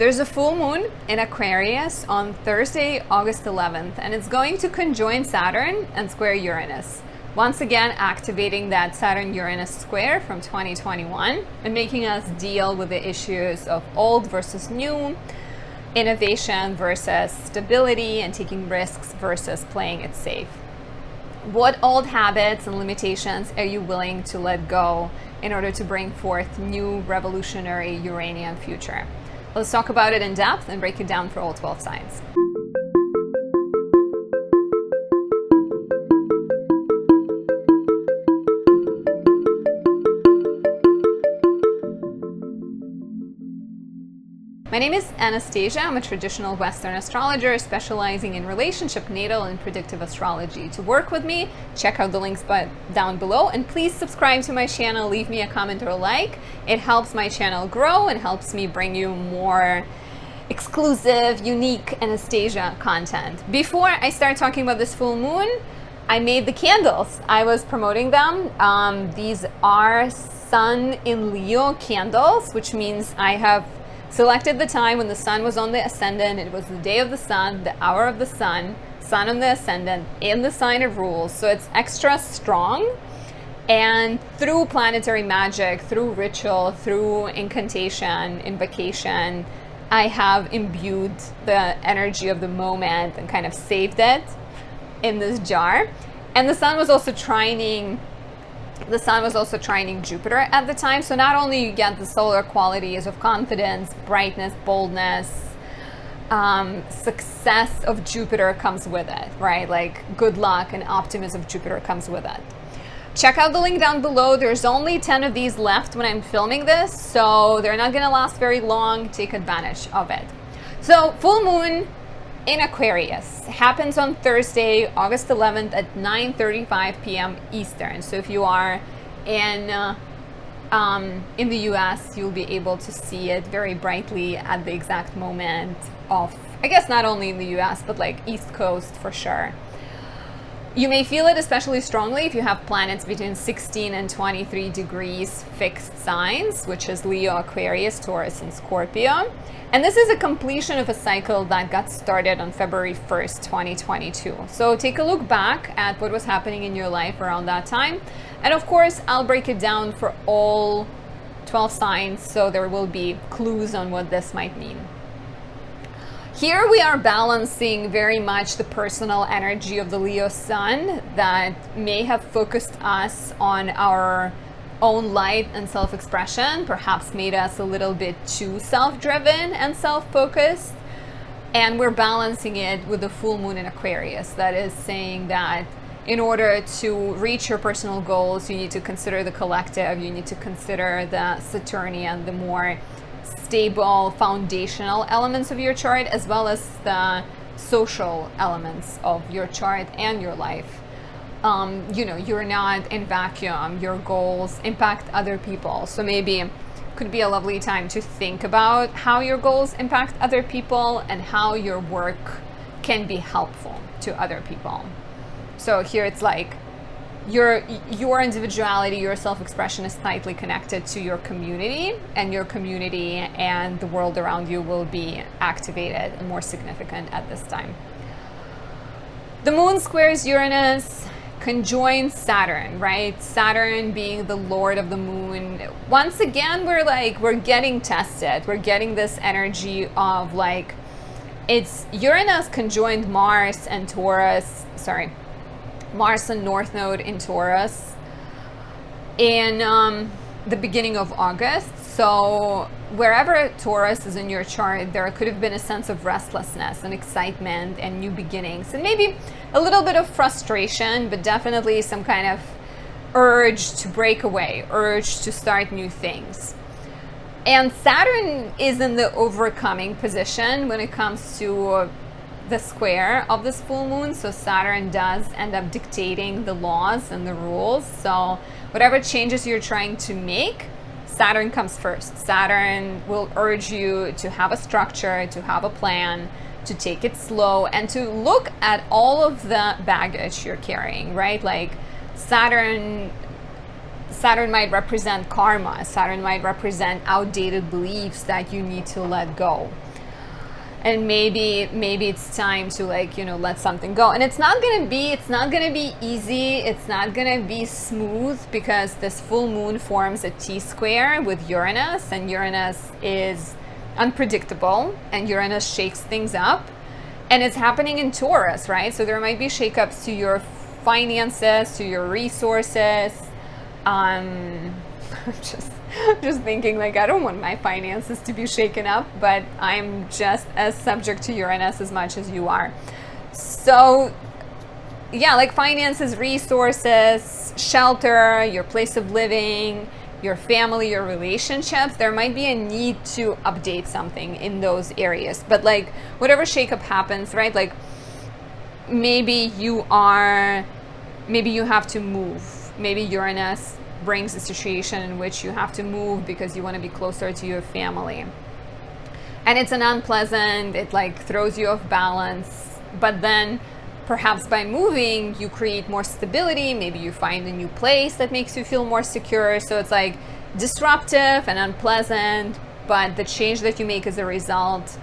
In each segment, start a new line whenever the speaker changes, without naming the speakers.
There's a full moon in Aquarius on Thursday, August 11th, and it's going to conjoin Saturn and square Uranus. Once again, activating that Saturn-Uranus square from 2021 and making us deal with the issues of old versus new, innovation versus stability, and taking risks versus playing it safe. What old habits and limitations are you willing to let go in order to bring forth new revolutionary Uranian future? Let's talk about it in depth and break it down for all 12 signs. My name is Anastasia. I'm a traditional Western astrologer specializing in relationship, natal, and predictive astrology. To work with me, check out the links down below, and please subscribe to my channel, leave me a comment or a like. It helps my channel grow and helps me bring you more exclusive, unique Anastasia content. Before I start talking about this full moon, I made the candles. I was promoting them. These are Sun in Leo candles, which means I have selected the time when the sun was on the ascendant. It was the day of the sun, the hour of the sun, sun on the ascendant, in the sign of rules. So it's extra strong. And through planetary magic, through ritual, through incantation, invocation, I have imbued the energy of the moment and kind of saved it in this jar. And the sun was also trining Jupiter at the time. So not only you get the solar qualities of confidence, brightness, boldness, success of Jupiter comes with it, right? Like good luck and optimism of Jupiter comes with it. Check out the link down below. There's only 10 of these left when I'm filming this, so they're not gonna last very long. Take advantage of it. So full moon in Aquarius happens on Thursday, August 11th at 9:35 p.m. Eastern. So if you are in the US, you'll be able to see it very brightly at the exact moment of, I guess not only in the US, but like East Coast for sure. You may feel it especially strongly if you have planets between 16 and 23 degrees fixed signs, which is Leo, Aquarius, Taurus, and Scorpio. And this is a completion of a cycle that got started on February 1st, 2022. So take a look back at what was happening in your life around that time. And of course, I'll break it down for all 12 signs, so there will be clues on what this might mean. Here we are balancing very much the personal energy of the Leo sun that may have focused us on our own light and self-expression, perhaps made us a little bit too self-driven and self-focused. And we're balancing it with the full moon in Aquarius. That is saying that in order to reach your personal goals, you need to consider the collective, you need to consider the Saturnian, the more stable foundational elements of your chart, as well as the social elements of your chart and your life. You're not in vacuum. Your goals impact other people. So maybe it could be a lovely time to think about how your goals impact other people and how your work can be helpful to other people. So here it's like your individuality, your self-expression is tightly connected to your community, and your community and the world around you will be activated and more significant at this time. The moon squares Uranus, conjoins Saturn, right? Saturn being the lord of the moon. Once again, we're getting tested. We're getting this energy of like, it's Uranus conjoined Mars and Mars and North Node in Taurus in the beginning of August. So wherever Taurus is in your chart, there could have been a sense of restlessness and excitement and new beginnings, and maybe a little bit of frustration, but definitely some kind of urge to break away, urge to start new things. And Saturn is in the overcoming position when it comes to the square of this full moon. So Saturn does end up dictating the laws and the rules. So whatever changes you're trying to make, Saturn comes first. Saturn will urge you to have a structure, to have a plan, to take it slow, and to look at all of the baggage you're carrying, right? Like Saturn might represent karma. Saturn might represent outdated beliefs that you need to let go. and maybe it's time to, like, you know, let something go. And it's not gonna be easy, it's not gonna be smooth, because this full moon forms a T-square with Uranus, and Uranus is unpredictable, and Uranus shakes things up, and it's happening in Taurus, right? So there might be shakeups to your finances, to your resources. Just thinking, like, I don't want my finances to be shaken up, but I'm just as subject to Uranus as much as you are. So yeah, like finances, resources, shelter, your place of living, your family, your relationships, there might be a need to update something in those areas. But like whatever shakeup happens, right? Like maybe you have to move. Maybe Uranus brings a situation in which you have to move because you want to be closer to your family. And it's an unpleasant, it like throws you off balance. But then perhaps by moving, you create more stability. Maybe you find a new place that makes you feel more secure. So it's like disruptive and unpleasant, but the change that you make as a result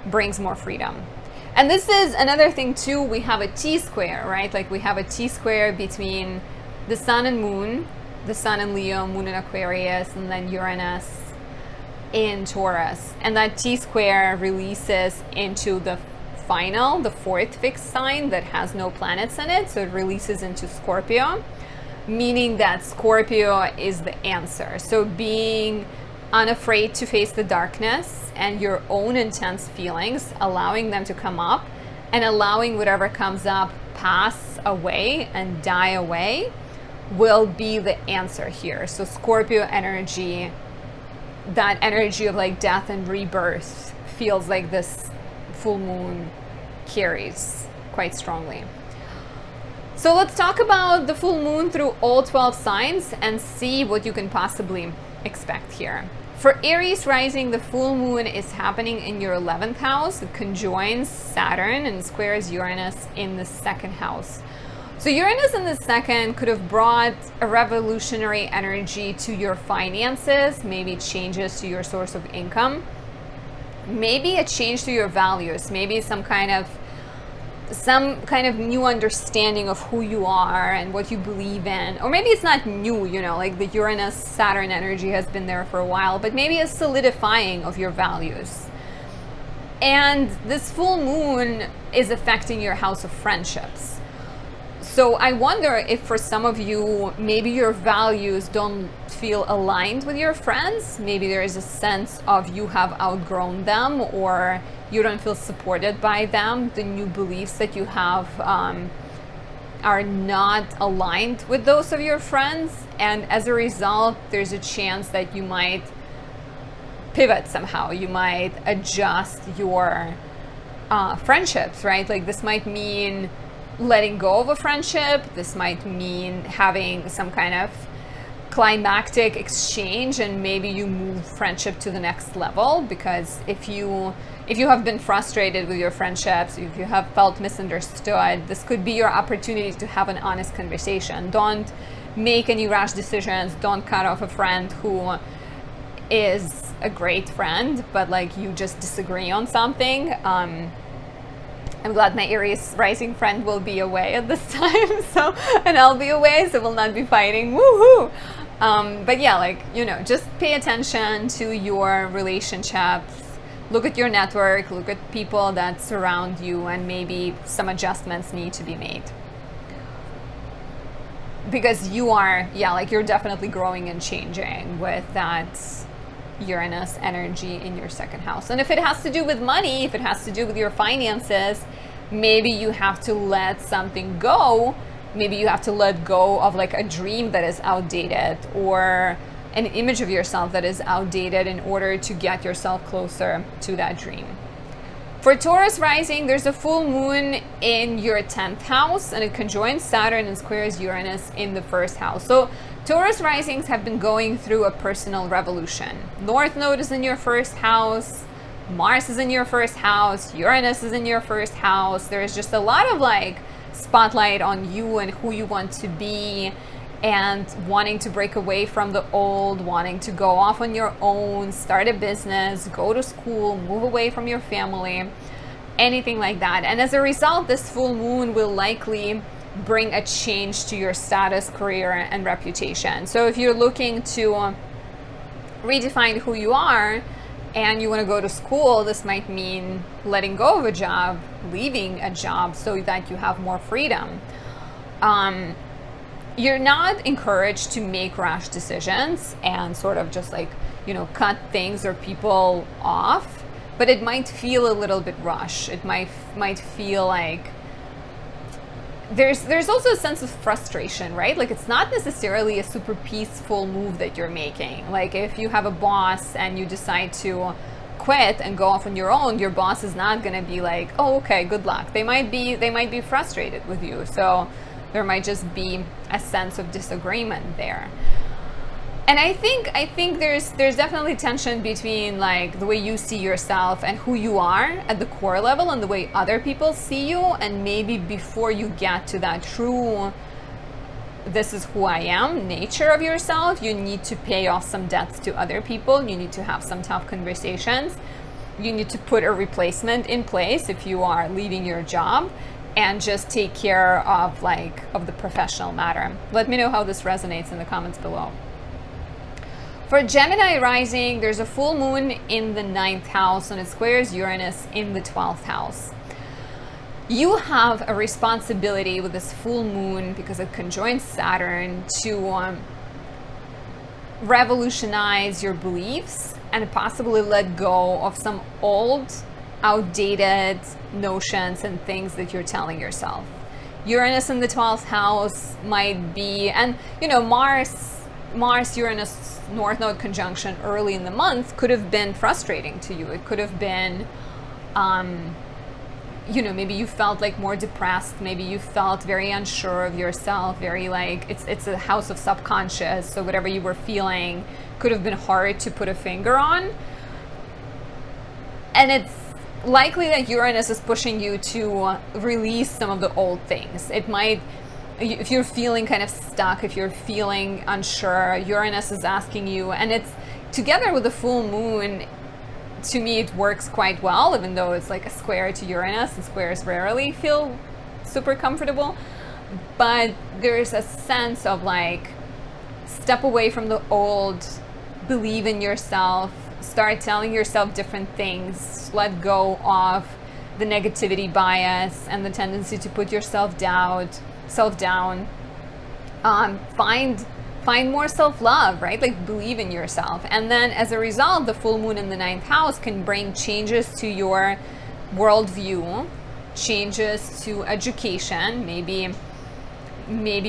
brings more freedom. And this is another thing too, we have a T-square, right? Like we have a T-square between the sun and moon, the sun in Leo, moon in Aquarius, and then Uranus in Taurus. And that T-square releases into the final, the fourth fixed sign that has no planets in it. So it releases into Scorpio, meaning that Scorpio is the answer. So being unafraid to face the darkness and your own intense feelings, allowing them to come up and allowing whatever comes up pass away and die away will be the answer here. So Scorpio energy, that energy of like death and rebirth, feels like this full moon carries quite strongly. So let's talk about the full moon through all 12 signs and see what you can possibly expect here. For Aries rising, the full moon is happening in your 11th house. It conjoins Saturn and squares Uranus in the 2nd house. So Uranus in the 2nd could have brought a revolutionary energy to your finances, maybe changes to your source of income, maybe a change to your values, maybe some kind of new understanding of who you are and what you believe in. Or maybe it's not new, you know, like the Uranus Saturn energy has been there for a while, but maybe a solidifying of your values. And this full moon is affecting your house of friendships. So I wonder if for some of you, maybe your values don't feel aligned with your friends. Maybe there is a sense of you have outgrown them, or you don't feel supported by them. The new beliefs that you have are not aligned with those of your friends. And as a result, there's a chance that you might pivot somehow. You might adjust your friendships, right? Like this might mean letting go of a friendship. This might mean having some kind of climactic exchange, and maybe you move friendship to the next level. Because if you have been frustrated with your friendships, if you have felt misunderstood, this could be your opportunity to have an honest conversation. Don't make any rash decisions. Don't cut off a friend who is a great friend, but like you just disagree on something. I'm glad my Aries rising friend will be away at this time, so, and I'll be away, so we'll not be fighting. Woohoo! But yeah, like, you know, just pay attention to your relationships. Look at your network, look at people that surround you, and maybe some adjustments need to be made. Because you are, yeah, like you're definitely growing and changing with that Uranus energy in your 2nd house. And if it has to do with money, if it has to do with your finances, maybe you have to let something go. Maybe you have to let go of like a dream that is outdated, or an image of yourself that is outdated, in order to get yourself closer to that dream. For Taurus rising, there's a full moon in your 10th house, and it conjoins Saturn and squares Uranus in the 1st house. So Taurus risings have been going through a personal revolution. North Node is in your 1st house, Mars is in your 1st house, Uranus is in your 1st house. There's just a lot of like spotlight on you and who you want to be. and wanting to break away from the old, wanting to go off on your own, start a business, go to school, move away from your family, anything like that. And as a result, this full moon will likely bring a change to your status, career, and reputation. So if you're looking to redefine who you are and you want to go to school, this might mean letting go of a job, leaving a job so that you have more freedom. You're not encouraged to make rash decisions and sort of just like, cut things or people off, but it might feel a little bit rushed. It might feel like there's also a sense of frustration, right? Like it's not necessarily a super peaceful move that you're making. Like if you have a boss and you decide to quit and go off on your own, your boss is not going to be like, oh, okay, good luck. They might be frustrated with you. So there might just be a sense of disagreement there. And I think there's definitely tension between like the way you see yourself and who you are at the core level and the way other people see you. And maybe before you get to that true, this is who I am, nature of yourself, you need to pay off some debts to other people. You need to have some tough conversations. You need to put a replacement in place if you are leaving your job, and just take care of the professional matter. Let me know how this resonates in the comments below. For Gemini rising, there's a full moon in the 9th house and it squares Uranus in the 12th house. You have a responsibility with this full moon, because it conjoins Saturn, to revolutionize your beliefs and possibly let go of some old, outdated notions and things that you're telling yourself. Uranus in the 12th house might be, and Mars Uranus North Node conjunction early in the month could have been frustrating to you. It could have been maybe you felt like more depressed, maybe you felt very unsure of yourself, very like it's a house of subconscious, so whatever you were feeling could have been hard to put a finger on. And it's likely that Uranus is pushing you to release some of the old things. It might, if you're feeling kind of stuck, if you're feeling unsure, Uranus is asking you, and it's together with the full moon, to me it works quite well, even though it's like a square to Uranus, and squares rarely feel super comfortable. But there's a sense of like, step away from the old, believe in yourself, start telling yourself different things, let go of the negativity bias and the tendency to put yourself down. Find more self-love, right? Like believe in yourself. And then as a result, the full moon in the 9th house can bring changes to your worldview, changes to education. Maybe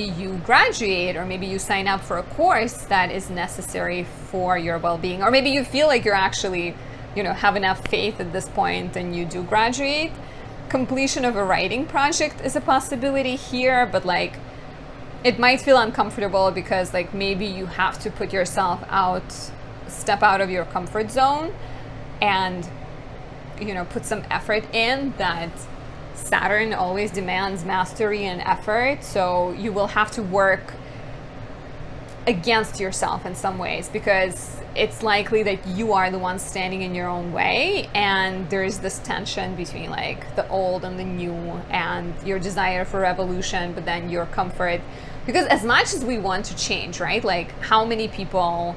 you graduate, or maybe you sign up for a course that is necessary for your well-being, or maybe you feel like you're actually, have enough faith at this point and you do graduate. Completion of a writing project is a possibility here, but like it might feel uncomfortable because like maybe you have to put yourself out, step out of your comfort zone and, put some effort in. That Saturn always demands mastery and effort, so you will have to work against yourself in some ways, because it's likely that you are the one standing in your own way, and there's this tension between like the old and the new, and your desire for revolution, but then your comfort. Because as much as we want to change, right, like how many people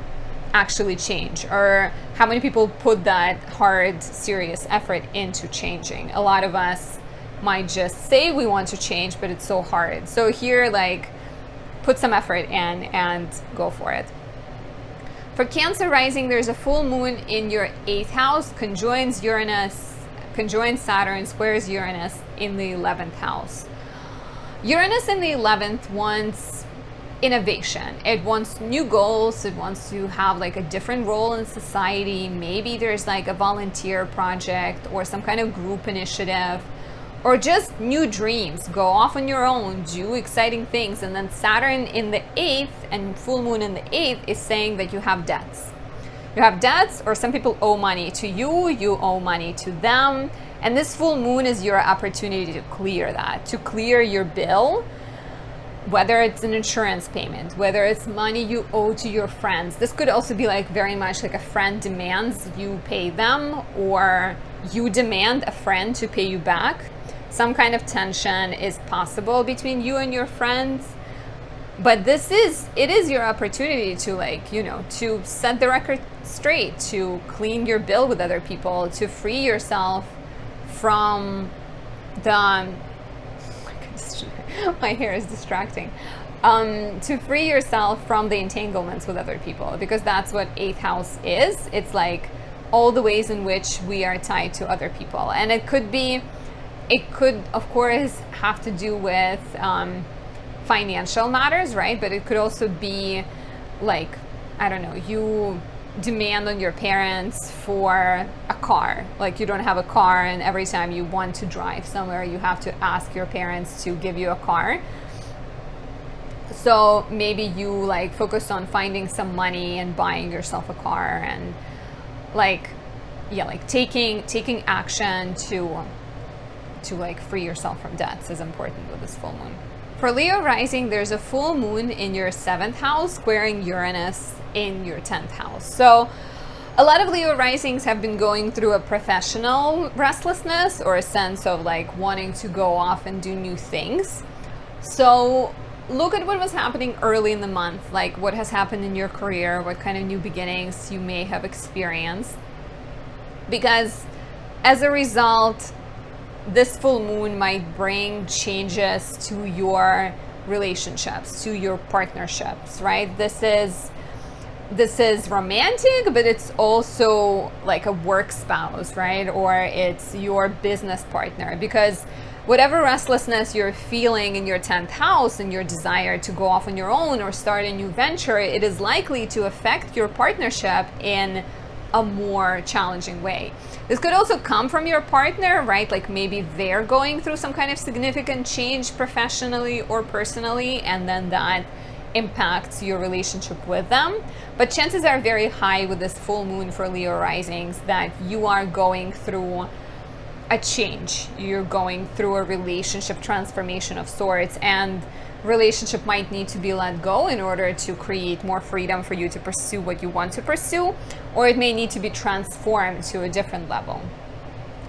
actually change, or how many people put that hard, serious effort into changing? A lot of us might just say we want to change, but it's so hard. So here, like, put some effort in and go for it. For Cancer rising, there's a full moon in your 8th house, conjoins Saturn, squares Uranus in the 11th house. Uranus in the 11th wants innovation. It wants new goals. It wants to have like a different role in society. Maybe there's like a volunteer project or some kind of group initiative, or just new dreams. Go off on your own, do exciting things. And then Saturn in the 8th and full moon in the 8th is saying that you have debts. You have debts, or some people owe money to you, you owe money to them. And this full moon is your opportunity to clear that, to clear your bill. whether it's an insurance payment, whether it's money you owe to your friends. This could also be like very much like a friend demands you pay them, or you demand a friend to pay you back. Some kind of tension is possible between you and your friends. But it is your opportunity to, like, you know, to set the record straight, to clean your bill with other people, to free yourself from the, my hair is distracting, to free yourself from the entanglements with other people, because that's what 8th house is. It's like all the ways in which we are tied to other people. And it could of course have to do with financial matters, right? But it could also be like, I don't know, you demand on your parents for a car, like you don't have a car, and every time you want to drive somewhere you have to ask your parents to give you a car. So maybe you like focus on finding some money and buying yourself a car, and like, yeah, like taking action to like free yourself from debts is important with this full moon. For Leo rising, there's a full moon in your 7th house squaring Uranus in your 10th house. So a lot of Leo risings have been going through a professional restlessness, or a sense of like wanting to go off and do new things. So look at what was happening early in the month, like what has happened in your career, what kind of new beginnings you may have experienced. Because as a result, this full moon might bring changes to your relationships, to your partnerships, right? This is romantic, but it's also like a work spouse, right? Or it's your business partner, because whatever restlessness you're feeling in your 10th house and your desire to go off on your own or start a new venture, it is likely to affect your partnership in a more challenging way. This could also come from your partner, right? Like maybe they're going through some kind of significant change professionally or personally, and then that impacts your relationship with them. But chances are very high with this full moon for Leo risings that you are going through a change. You're going through a relationship transformation of sorts, and relationship might need to be let go in order to create more freedom for you to pursue what you want to pursue, or it may need to be transformed to a different level.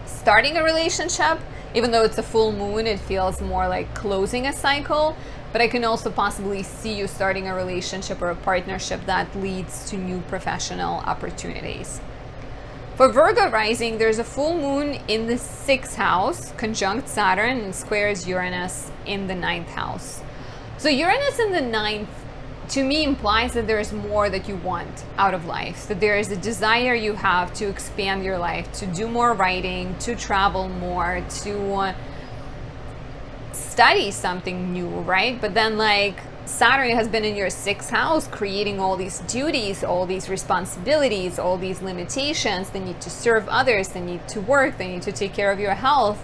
Starting a relationship, even though it's a full moon, it feels more like closing a cycle, but I can also possibly see you starting a relationship or a partnership that leads to new professional opportunities. For Virgo rising, there's a full moon in the 6th house, conjunct Saturn, and squares Uranus in the 9th house. So Uranus in the 9th, to me, implies that there is more that you want out of life, that there is a desire you have to expand your life, to do more writing, to travel more, to study something new, right? But then like Saturn has been in your 6th house, creating all these duties, all these responsibilities, all these limitations. They need to serve others, they need to work, they need to take care of your health.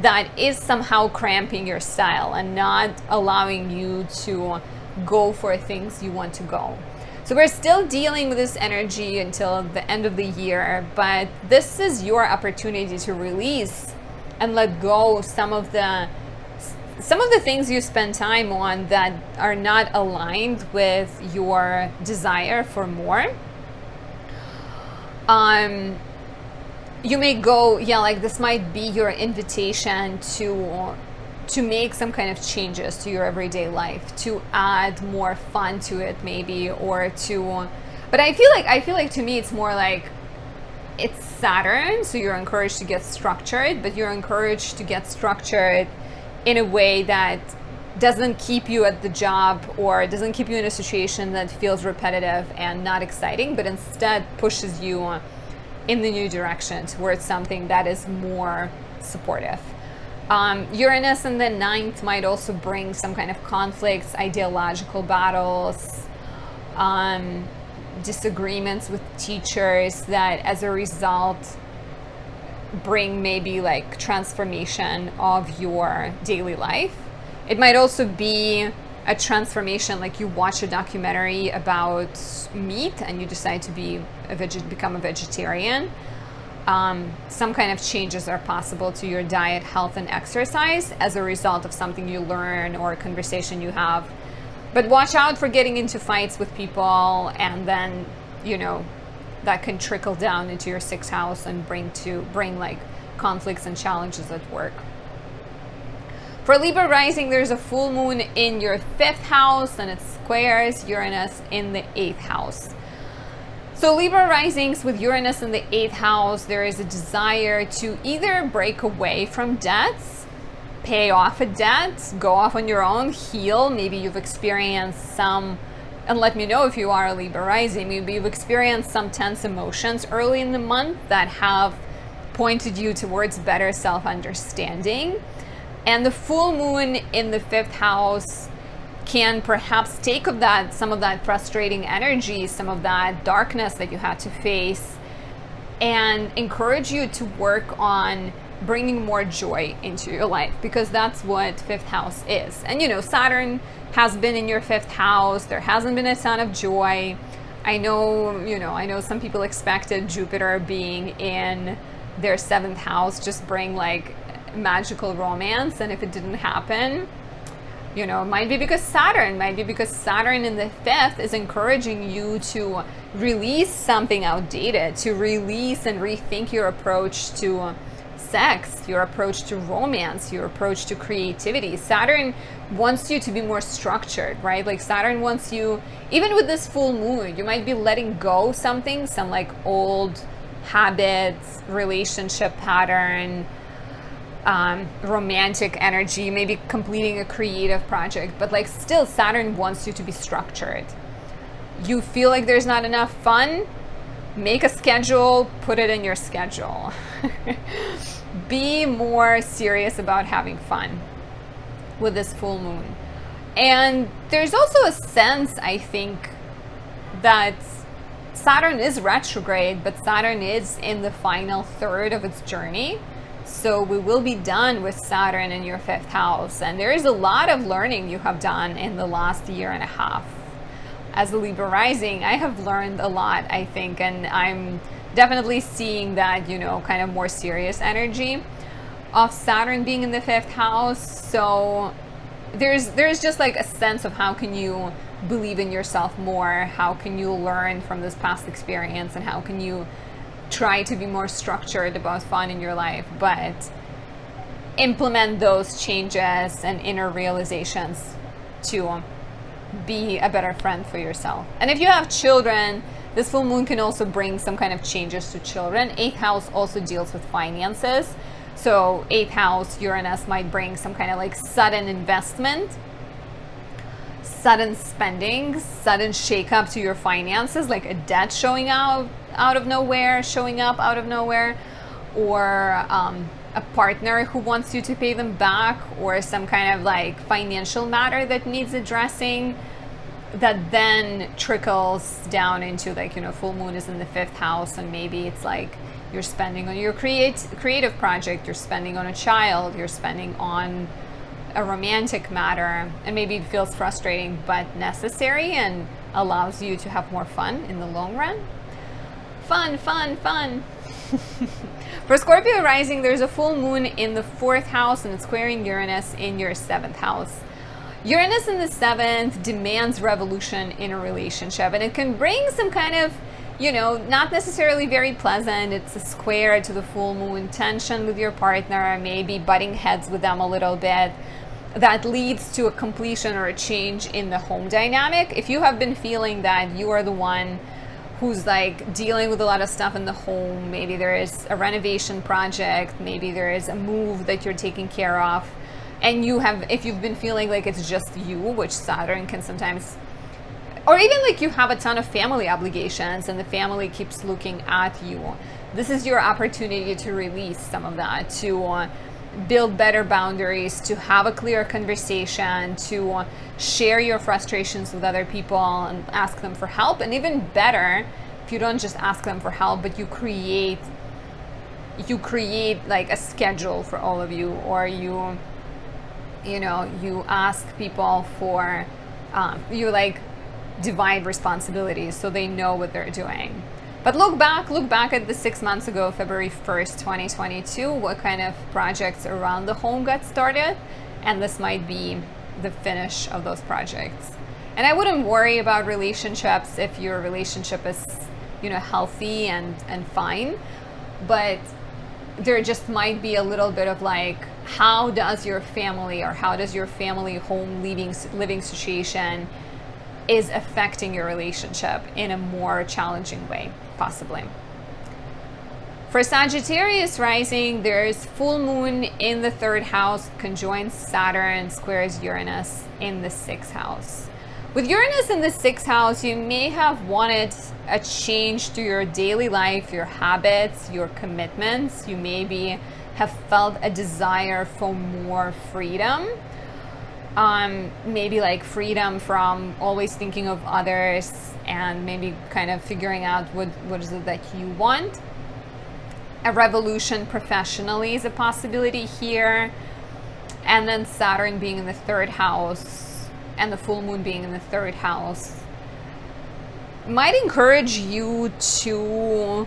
That is somehow cramping your style and not allowing you to go for things you want to go. So we're still dealing with this energy until the end of the year, but this is your opportunity to release and let go some of the things you spend time on that are not aligned with your desire for more. You may go, yeah, like this might be your invitation to make some kind of changes to your everyday life, to add more fun to it maybe, or to, but I feel like to me it's more like it's Saturn, so you're encouraged to get structured, but you're encouraged to get structured in a way that doesn't keep you at the job or doesn't keep you in a situation that feels repetitive and not exciting, but instead pushes you in the new direction towards something that is more supportive. Uranus in the 9th might also bring some kind of conflicts, ideological battles, disagreements with teachers that as a result bring maybe like transformation of your daily life. It might also be a transformation, like you watch a documentary about meat and you decide to become a vegetarian. some kind of changes are possible to your diet, health, and exercise as a result of something you learn or a conversation you have. But watch out for getting into fights with people, and then, you know, that can trickle down into your 6th house and bring like conflicts and challenges at work. For Libra rising, there's a full moon in your 5th house, and it squares Uranus in the 8th house. So Libra risings with Uranus in the 8th house, there is a desire to either break away from debts, pay off a debt, go off on your own, heal. Maybe you've experienced some, and let me know if you are a Libra rising, maybe you've experienced some tense emotions early in the month that have pointed you towards better self-understanding. And the full moon in the 5th house can perhaps take of that, some of that frustrating energy, some of that darkness that you had to face, and encourage you to work on bringing more joy into your life, because that's what 5th house is. And you know, Saturn has been in your 5th house. There hasn't been a ton of joy. I know some people expected Jupiter being in their 7th house just bring like magical romance, and if it didn't happen, you know, it might be because Saturn in the 5th is encouraging you to release something outdated, to release and rethink your approach to sex, your approach to romance, your approach to creativity. Saturn wants you to be more structured, right? Like Saturn wants you, even with this full moon, you might be letting go some like old habits, relationship pattern, romantic energy, maybe completing a creative project, but like still Saturn wants you to be structured. You feel like there's not enough fun? Make a schedule, put it in your schedule. Be more serious about having fun with this full moon. And there's also a sense, I think, that Saturn is retrograde, but Saturn is in the final third of its journey. So we will be done with Saturn in your 5th house. And there is a lot of learning you have done in the last year and a half. As a Libra rising, I have learned a lot, I think, and I'm definitely seeing that, you know, kind of more serious energy of Saturn being in the 5th house. So there's just like a sense of how can you believe in yourself more, how can you learn from this past experience, and how can you try to be more structured about fun in your life, but implement those changes and inner realizations to be a better friend for yourself. And if you have children, this full moon can also bring some kind of changes to children. 8th house also deals with finances. So 8th house Uranus might bring some kind of like sudden investment, sudden spending, sudden shakeup to your finances, like a debt showing up out of nowhere, or a partner who wants you to pay them back, or some kind of like financial matter that needs addressing, that then trickles down into like, you know, full moon is in the 5th house, and maybe it's like you're spending on your creative project, you're spending on a child, you're spending on a romantic matter, and maybe it feels frustrating but necessary and allows you to have more fun in the long run. Fun. For Scorpio rising, there's a full moon in the 4th house, and it's squaring Uranus in your 7th house. Uranus in the 7th demands revolution in a relationship, and it can bring some kind of, you know, not necessarily very pleasant. It's a square to the full moon, tension with your partner, maybe butting heads with them a little bit. That leads to a completion or a change in the home dynamic. If you have been feeling that you are the one who's like dealing with a lot of stuff in the home, maybe there is a renovation project, maybe there is a move that you're taking care of, and if you've been feeling like it's just you, which Saturn can sometimes, or even like you have a ton of family obligations and the family keeps looking at you, this is your opportunity to release some of that, to build better boundaries, to have a clear conversation, to share your frustrations with other people and ask them for help. And even better, if you don't just ask them for help, but you create like a schedule for all of you, or you ask people for, you like divide responsibilities so they know what they're doing. But look back at the 6 months ago, February 1st, 2022, what kind of projects around the home got started. And this might be the finish of those projects. And I wouldn't worry about relationships if your relationship is, healthy and fine. But there just might be a little bit of like, how does your family home living situation is affecting your relationship in a more challenging way, possibly. For Sagittarius rising, there's full moon in the 3rd house, conjoins Saturn, squares Uranus in the 6th house. With Uranus in the 6th house, you may have wanted a change to your daily life, your habits, your commitments. You maybe have felt a desire for more freedom. Maybe like freedom from always thinking of others, and maybe kind of figuring out what is it that you want. A revolution professionally is a possibility here. And then Saturn being in the 3rd house and the full moon being in the 3rd house might encourage you to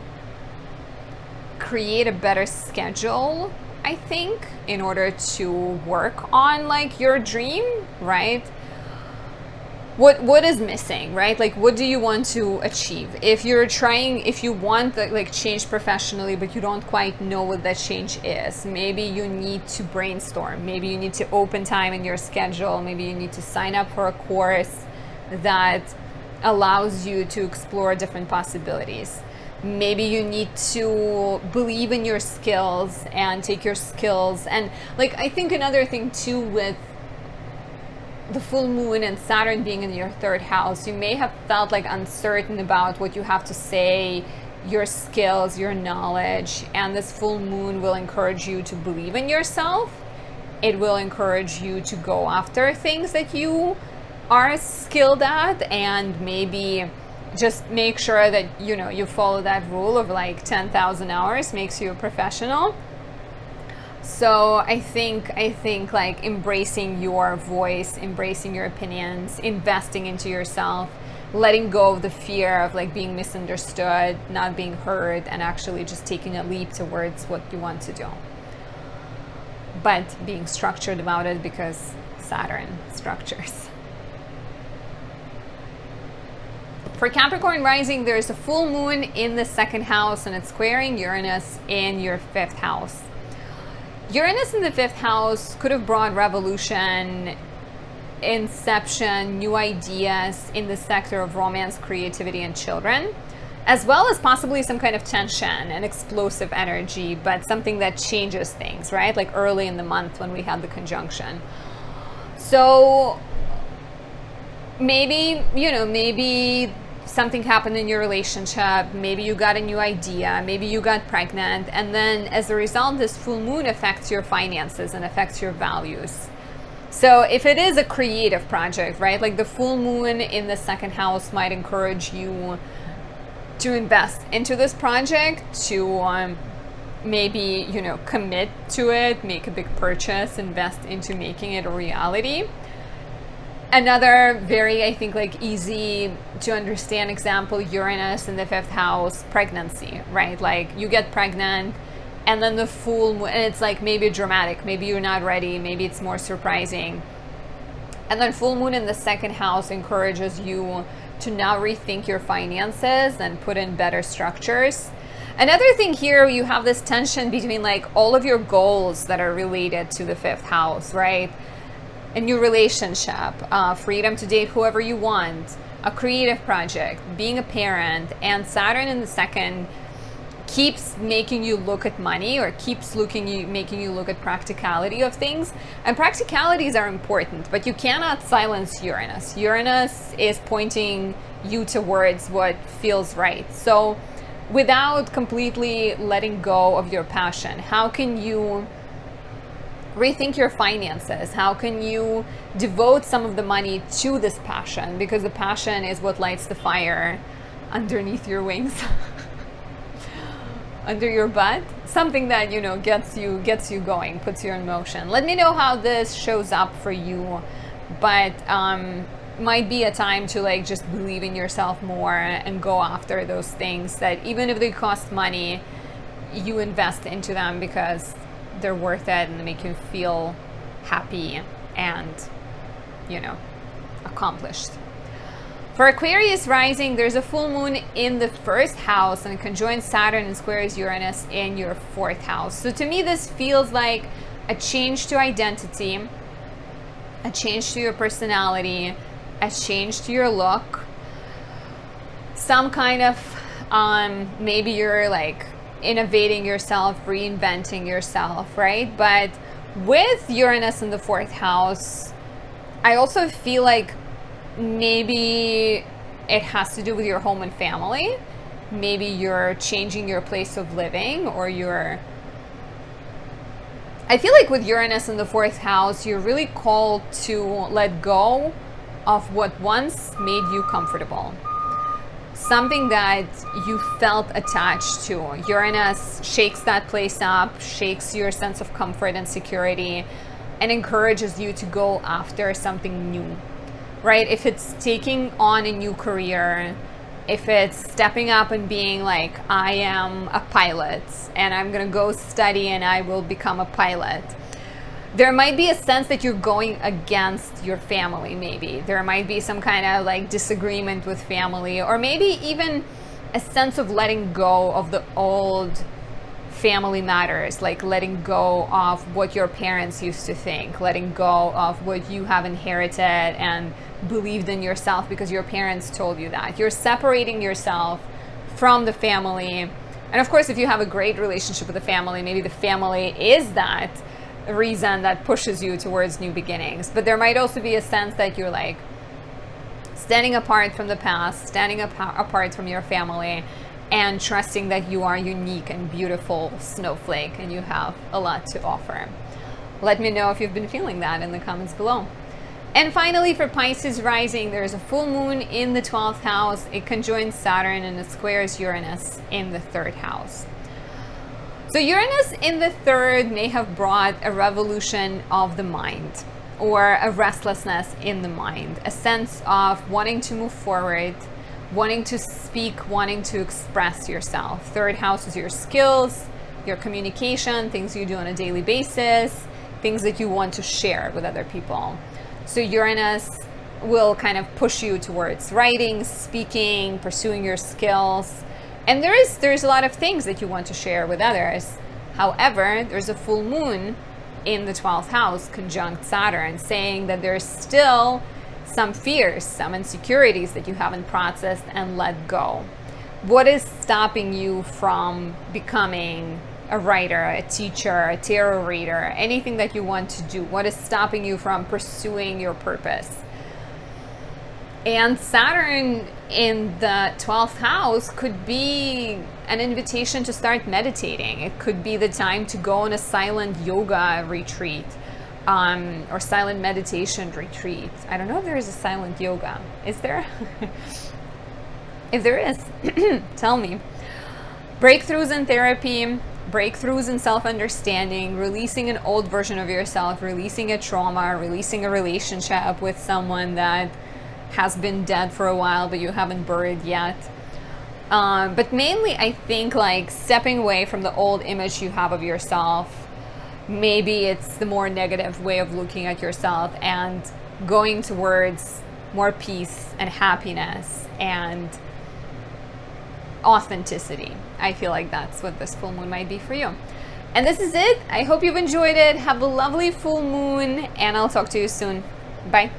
create a better schedule, I think, in order to work on like your dream, right? What is missing, right? Like, what do you want to achieve? If you want the, like, change professionally, but you don't quite know what that change is, maybe you need to brainstorm. Maybe you need to open time in your schedule. Maybe you need to sign up for a course that allows you to explore different possibilities. Maybe you need to believe in your skills and take your skills. And like, I think another thing too, with the full moon and Saturn being in your 3rd house, you may have felt like uncertain about what you have to say, your skills, your knowledge, and this full moon will encourage you to believe in yourself. It will encourage you to go after things that you are skilled at, and maybe just make sure that you follow that rule of like 10,000 hours makes you a professional. So I think like embracing your voice, embracing your opinions, investing into yourself, letting go of the fear of like being misunderstood, not being heard, and actually just taking a leap towards what you want to do. But being structured about it, because Saturn structures. For Capricorn rising, there's a full moon in the 2nd house, and it's squaring Uranus in your 5th house. Uranus in the 5th house could have brought revolution, inception, new ideas in the sector of romance, creativity, and children, as well as possibly some kind of tension and explosive energy, but something that changes things, right? Like early in the month when we had the conjunction. So maybe something happened in your relationship, maybe you got a new idea, maybe you got pregnant, and then as a result, this full moon affects your finances and affects your values. So if it is a creative project, right, like the full moon in the 2nd house might encourage you to invest into this project, to maybe, commit to it, make a big purchase, invest into making it a reality. Another very, I think, like easy to understand example, Uranus in the 5th house, pregnancy, right? Like you get pregnant and then the full moon, and it's like maybe dramatic, maybe you're not ready, maybe it's more surprising. And then full moon in the 2nd house encourages you to now rethink your finances and put in better structures. Another thing here, you have this tension between like all of your goals that are related to the 5th house, right? A new relationship, freedom to date whoever you want, a creative project, being a parent, and Saturn in the 2nd keeps making you look at money, or keeps making you look at practicality of things. And practicalities are important, but you cannot silence Uranus. Uranus is pointing you towards what feels right. So without completely letting go of your passion, how can you rethink your finances? How can you devote some of the money to this passion? Because the passion is what lights the fire underneath your wings, under your butt. Something that, gets you going, puts you in motion. Let me know how this shows up for you. But might be a time to like just believe in yourself more and go after those things that even if they cost money, you invest into them because they're worth it and they make you feel happy and, you know, accomplished. For Aquarius rising, there's a full moon in the first house and it conjoins Saturn and squares Uranus in your fourth house. So to me, this feels like a change to identity, a change to your personality, a change to your look, some kind of, maybe you're like innovating yourself, reinventing yourself, right? But with Uranus in the fourth house, I also feel like maybe it has to do with your home and family. Maybe you're changing your place of living, or I feel like with Uranus in the fourth house, you're really called to let go of what once made you comfortable. Something that you felt attached to. Uranus shakes that place up, shakes your sense of comfort and security, and encourages you to go after something new, right? If it's taking on a new career, if it's stepping up and being like, I am a pilot and I'm gonna go study and I will become a pilot. There might be a sense that you're going against your family, maybe. There might be some kind of like disagreement with family, or maybe even a sense of letting go of the old family matters, like letting go of what your parents used to think, letting go of what you have inherited and believed in yourself because your parents told you that. You're separating yourself from the family. And of course, if you have a great relationship with the family, maybe the family is that reason that pushes you towards new beginnings. But there might also be a sense that you're like standing apart from the past, standing apart from your family, and trusting that you are unique and beautiful snowflake and you have a lot to offer. Let me know if you've been feeling that in the comments below. And finally, for Pisces rising, there's a full moon in the 12th house. It conjoins Saturn and it squares Uranus in the 3rd house. So Uranus in the 3rd may have brought a revolution of the mind, or a restlessness in the mind, a sense of wanting to move forward, wanting to speak, wanting to express yourself. 3rd house is your skills, your communication, things you do on a daily basis, things that you want to share with other people. So Uranus will kind of push you towards writing, speaking, pursuing your skills. And there's a lot of things that you want to share with others. However, there's a full moon in the 12th house conjunct Saturn, saying that there's still some fears, some insecurities that you haven't processed and let go. What is stopping you from becoming a writer, a teacher, a tarot reader, anything that you want to do? What is stopping you from pursuing your purpose? And Saturn in the 12th house could be an invitation to start meditating. It could be the time to go on a silent yoga retreat, or silent meditation retreat. I don't know if there is a silent yoga. Is there? If there is, tell me. Breakthroughs in therapy, breakthroughs in self-understanding, releasing an old version of yourself, releasing a trauma, releasing a relationship with someone that has been dead for a while but you haven't buried yet. But mainly I think like stepping away from the old image you have of yourself. Maybe it's the more negative way of looking at yourself, and going towards more peace and happiness and authenticity. I feel like that's what this full moon might be for you. And this is it. I hope you've enjoyed it. Have a lovely full moon, and I'll talk to you soon. Bye.